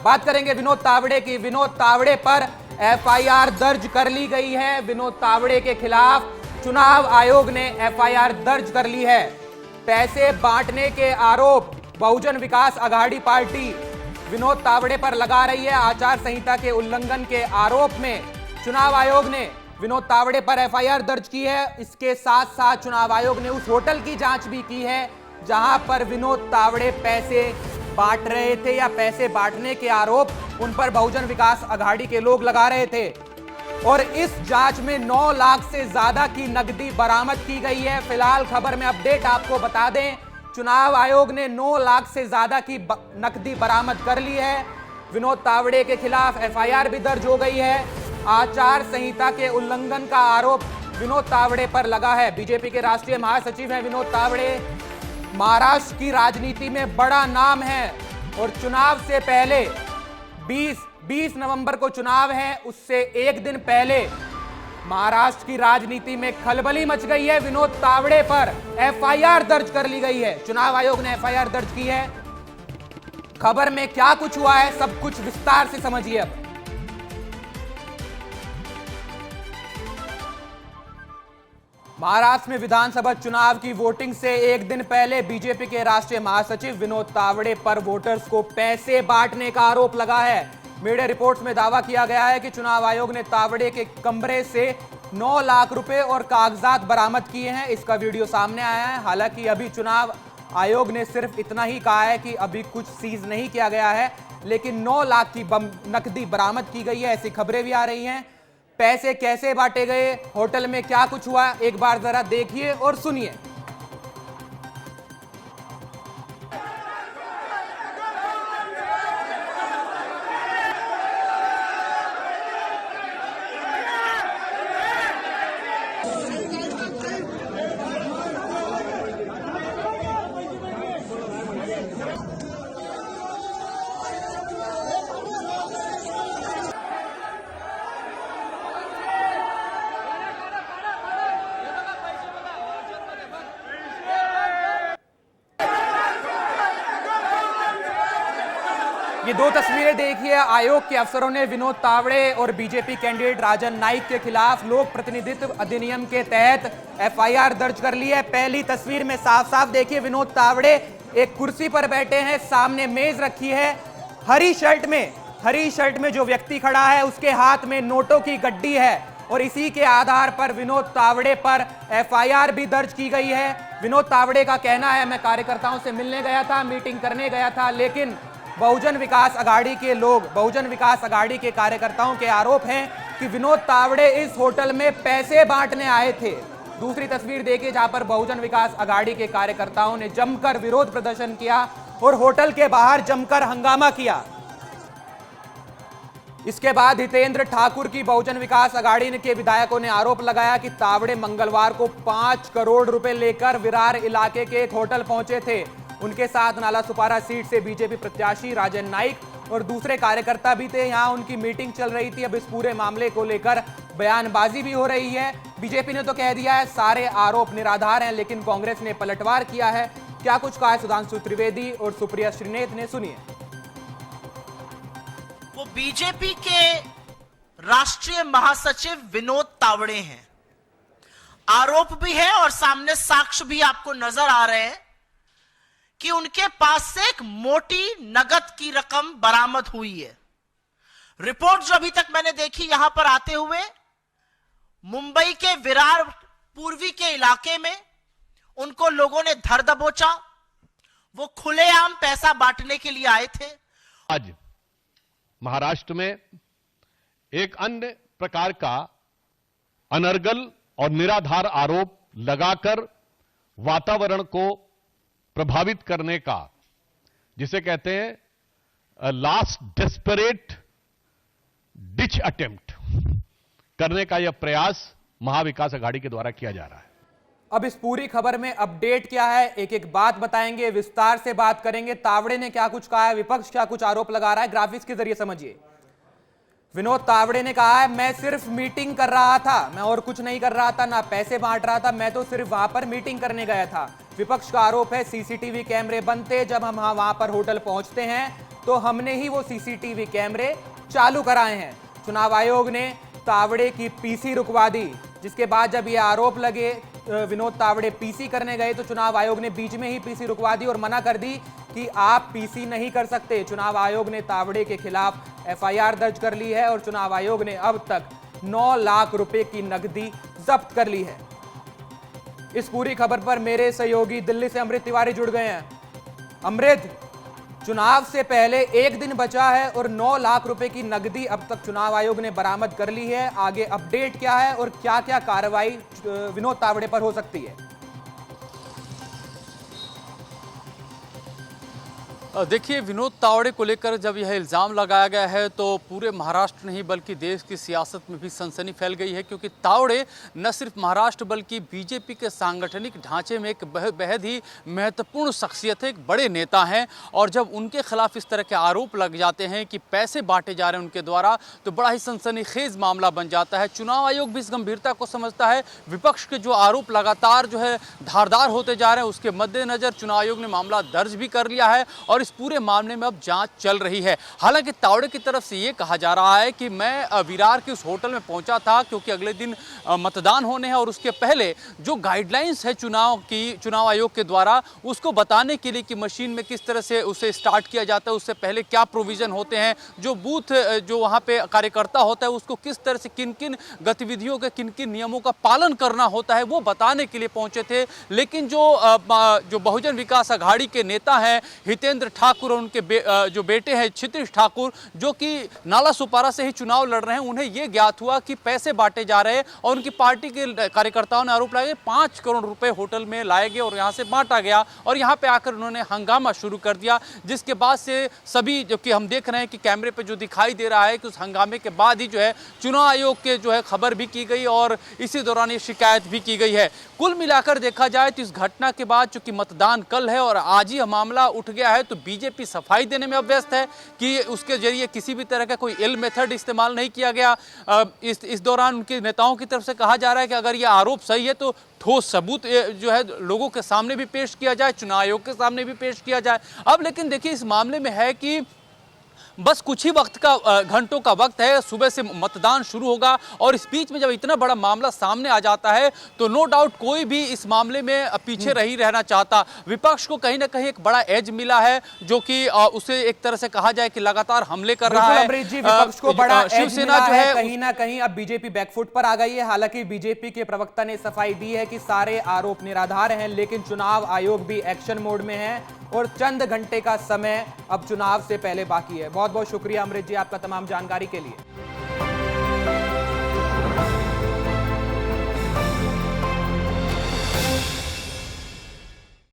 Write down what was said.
बात करेंगे विनोद तावड़े की। विनोद तावड़े पर एफआईआर दर्ज कर ली गई है। विनोद तावड़े के खिलाफ चुनाव आयोग ने एफआईआर दर्ज कर ली है। पैसे बांटने के आरोप बहुजन विकास अघाड़ी पार्टी विनोद तावड़े पर लगा रही है। आचार संहिता के उल्लंघन के आरोप में चुनाव आयोग ने विनोद तावड़े पर एफआईआर दर्ज की है। इसके साथ साथ चुनाव आयोग ने उस होटल की जांच भी की है जहां पर विनोद तावड़े पैसे बांट रहे थे या पैसे बांटने के आरोप उन पर बहुजन विकास अघाड़ी के लोग लगा रहे थे। और इस जांच में 9 लाख से ज्यादा की नकदी बरामद की गई है। फिलहाल खबर में अपडेट आपको बता दें, चुनाव आयोग ने 9 लाख से ज्यादा की नकदी बरामद कर ली है। विनोद तावड़े के खिलाफ एफआईआर भी दर्ज हो गई है। आचार संहिता के उल्लंघन का आरोप विनोद तावड़े पर लगा है। बीजेपी के राष्ट्रीय महासचिव हैं विनोद तावड़े। महाराष्ट्र की राजनीति में बड़ा नाम है और चुनाव से पहले 20 नवंबर को चुनाव है, उससे एक दिन पहले महाराष्ट्र की राजनीति में खलबली मच गई है। विनोद तावड़े पर एफआईआर दर्ज कर ली गई है। चुनाव आयोग ने एफआईआर दर्ज की है। खबर में क्या कुछ हुआ है सब कुछ विस्तार से समझिए अब। महाराष्ट्र में विधानसभा चुनाव की वोटिंग से एक दिन पहले बीजेपी के राष्ट्रीय महासचिव विनोद तावड़े पर वोटर्स को पैसे बांटने का आरोप लगा है। मीडिया रिपोर्ट्स में दावा किया गया है कि चुनाव आयोग ने तावड़े के कमरे से 9 लाख रुपए और कागजात बरामद किए हैं। इसका वीडियो सामने आया है। हालांकि अभी चुनाव आयोग ने सिर्फ इतना ही कहा है कि अभी कुछ सीज नहीं किया गया है, लेकिन 9 लाख की नकदी बरामद की गई है, ऐसी खबरें भी आ रही हैं। पैसे कैसे बांटे गए, होटल में क्या कुछ हुआ, एक बार जरा देखिए और सुनिए। ये 2 तस्वीरें देखिए। आयोग के अफसरों ने विनोद तावड़े और बीजेपी कैंडिडेट राजन नाइक के खिलाफ लोक प्रतिनिधित्व अधिनियम के तहत एफआईआर दर्ज कर ली है। पहली तस्वीर में साफ साफ देखिए विनोद तावड़े एक कुर्सी पर बैठे हैं, सामने मेज रखी है। हरी शर्ट में जो व्यक्ति खड़ा है उसके हाथ में नोटों की गड्डी है और इसी के आधार पर विनोद तावड़े पर एफआईआर भी दर्ज की गई है। विनोद तावड़े का कहना है, मैं कार्यकर्ताओं से मिलने गया था, मीटिंग करने गया था, लेकिन बहुजन विकास अघाड़ी के लोग, बहुजन विकास अघाड़ी के कार्यकर्ताओं के आरोप हैं कि विनोद तावड़े इस होटल में पैसे बांटने आए थे। दूसरी तस्वीर देखिए जहां पर बहुजन विकास अघाड़ी के कार्यकर्ताओं ने जमकर विरोध प्रदर्शन किया और होटल के बाहर जमकर हंगामा किया। इसके बाद हितेंद्र ठाकुर की बहुजन विकास अघाड़ी के विधायकों ने आरोप लगाया कि तावड़े मंगलवार को 5 करोड़ रुपए लेकर विरार इलाके के एक होटल पहुंचे थे। उनके साथ नाला सुपारा सीट से बीजेपी प्रत्याशी राजन नाइक और दूसरे कार्यकर्ता भी थे। यहां उनकी मीटिंग चल रही थी। अब इस पूरे मामले को लेकर बयानबाजी भी हो रही है। बीजेपी ने तो कह दिया है सारे आरोप निराधार हैं, लेकिन कांग्रेस ने पलटवार किया है। क्या कुछ कहा है सुधांशु त्रिवेदी और सुप्रिया श्रीनेत ने, सुनिए। वो बीजेपी के राष्ट्रीय महासचिव विनोद तावड़े हैं। आरोप भी है और सामने साक्ष्य भी आपको नजर आ रहे हैं कि उनके पास से एक मोटी नगद की रकम बरामद हुई है। रिपोर्ट जो अभी तक मैंने देखी यहां पर आते हुए, मुंबई के विरार पूर्वी के इलाके में उनको लोगों ने धर दबोचा। वो खुलेआम पैसा बांटने के लिए आए थे। आज महाराष्ट्र में एक अन्य प्रकार का अनर्गल और निराधार आरोप लगाकर वातावरण को प्रभावित करने का, जिसे कहते हैं लास्ट डेस्परेट डिच अटेम्प्ट करने का यह प्रयास महाविकास अघाड़ी के द्वारा किया जा रहा है। अब इस पूरी खबर में अपडेट क्या है, एक एक बात बताएंगे, विस्तार से बात करेंगे। तावड़े ने क्या कुछ कहा है, विपक्ष क्या कुछ आरोप लगा रहा है, ग्राफिक्स के जरिए समझिए। विनोद तावड़े ने कहा है, मैं सिर्फ मीटिंग कर रहा था, मैं और कुछ नहीं कर रहा था, ना पैसे बांट रहा था, मैं तो सिर्फ वहां पर मीटिंग करने गया था। विपक्ष का आरोप है सीसीटीवी कैमरे बंद थे, जब हम वहां पर होटल पहुंचते हैं तो हमने ही वो सीसीटीवी कैमरे चालू कराए हैं। चुनाव आयोग ने तावड़े की पीसी रुकवा दी, जिसके बाद जब ये आरोप लगे विनोद तावड़े पीसी करने गए तो चुनाव आयोग ने बीच में ही पीसी रुकवा दी और मना कर दी कि आप पीसी नहीं कर सकते। चुनाव आयोग ने तावड़े के खिलाफ एफआईआर दर्ज कर ली है और चुनाव आयोग ने अब तक 9 लाख रुपए की नकदी जब्त कर ली है। इस पूरी खबर पर मेरे सहयोगी दिल्ली से अमृत तिवारी जुड़ गए हैं। अमृत, चुनाव से पहले एक दिन बचा है और 9 लाख रुपए की नकदी अब तक चुनाव आयोग ने बरामद कर ली है। आगे अपडेट क्या है और क्या क्या कार्रवाई विनोद तावड़े पर हो सकती है? देखिए, विनोद तावड़े को लेकर जब यह इल्ज़ाम लगाया गया है तो पूरे महाराष्ट्र नहीं बल्कि देश की सियासत में भी सनसनी फैल गई है, क्योंकि तावड़े न सिर्फ महाराष्ट्र बल्कि बीजेपी के सांगठनिक ढांचे में एक बेहद ही महत्वपूर्ण शख्सियत है, एक बड़े नेता हैं। और जब उनके खिलाफ इस तरह के आरोप लग जाते हैं कि पैसे बांटे जा रहे हैं उनके द्वारा, तो बड़ा ही सनसनीखेज मामला बन जाता है। चुनाव आयोग भी इस गंभीरता को समझता है। विपक्ष के जो आरोप लगातार जो है धारदार होते जा रहे हैं, उसके मद्देनजर चुनाव आयोग ने मामला दर्ज भी कर लिया है और इस पूरे मामले में अब जांच चल रही है। हालांकि तावड़े की तरफ से ये कहा जा रहा है कि मैं विरार के उस होटल में पहुंचा था क्योंकि अगले दिन मतदान होने हैं और उसके पहले जो गाइडलाइंस है चुनाव आयोग के द्वारा, उसको बताने के लिए कि मशीन में किस तरह से उसे स्टार्ट किया जाता है, उससे पहले क्या प्रोविजन होते हैं, जो बूथ जो वहाँ पे कार्यकर्ता होता है उसको किस तरह से किन किन गतिविधियों के किन किन नियमों का पालन करना होता है, वो बताने के लिए पहुंचे थे। लेकिन जो बहुजन विकास अघाड़ी के नेता हैं हितेंद्र ठाकुर और उनके जो बेटे हैं क्षितिज ठाकुर, जो कि नाला सुपारा से ही चुनाव लड़ रहे हैं, उन्हें यह ज्ञात हुआ कि पैसे बांटे जा रहे हैं और उनकी पार्टी के कार्यकर्ताओं ने आरोप लगाया 5 करोड़ रुपए होटल में लाए गए और यहां से बांटा गया और यहां पे आकर उन्होंने हंगामा शुरू कर दिया, जिसके बाद से सभी जो कि हम देख रहे हैं कि कैमरे पे जो दिखाई दे रहा है कि उस हंगामे के बाद ही जो है चुनाव आयोग के जो है खबर भी की गई और इसी दौरान ये शिकायत भी की गई है। कुल मिलाकर देखा जाए तो इस घटना के बाद चूंकि मतदान कल है और आज ही मामला उठ गया है, तो बीजेपी सफाई देने में अब व्यस्त है कि उसके जरिए किसी भी तरह का कोई इल मेथड इस्तेमाल नहीं किया गया। इस दौरान उनके नेताओं की तरफ से कहा जा रहा है कि अगर ये आरोप सही है तो ठोस सबूत जो है लोगों के सामने भी पेश किया जाए, चुनाव आयोग के सामने भी पेश किया जाए। अब लेकिन देखिए, इस मामले में है कि बस कुछ ही वक्त का घंटों का वक्त है, सुबह से मतदान शुरू होगा और इस बीच में जब इतना बड़ा मामला सामने आ जाता है तो नो डाउट कोई भी इस मामले में पीछे नहीं रहना चाहता। विपक्ष को कहीं ना कहीं एक बड़ा एज मिला है, जो कि उसे एक तरह से कहा जाए कि लगातार हमले कर रहा है। अमरीश जी, विपक्ष को बड़ा शिवसेना जो है कहीं ना कहीं अब बीजेपी बैकफुट पर आ गई है। हालांकि बीजेपी के प्रवक्ता ने सफाई दी है कि सारे आरोप निराधार हैं, लेकिन चुनाव आयोग भी एक्शन मोड में है और चंद घंटे का समय अब चुनाव से पहले बाकी है। बहुत बहुत शुक्रिया अमृत जी आपका तमाम जानकारी के लिए।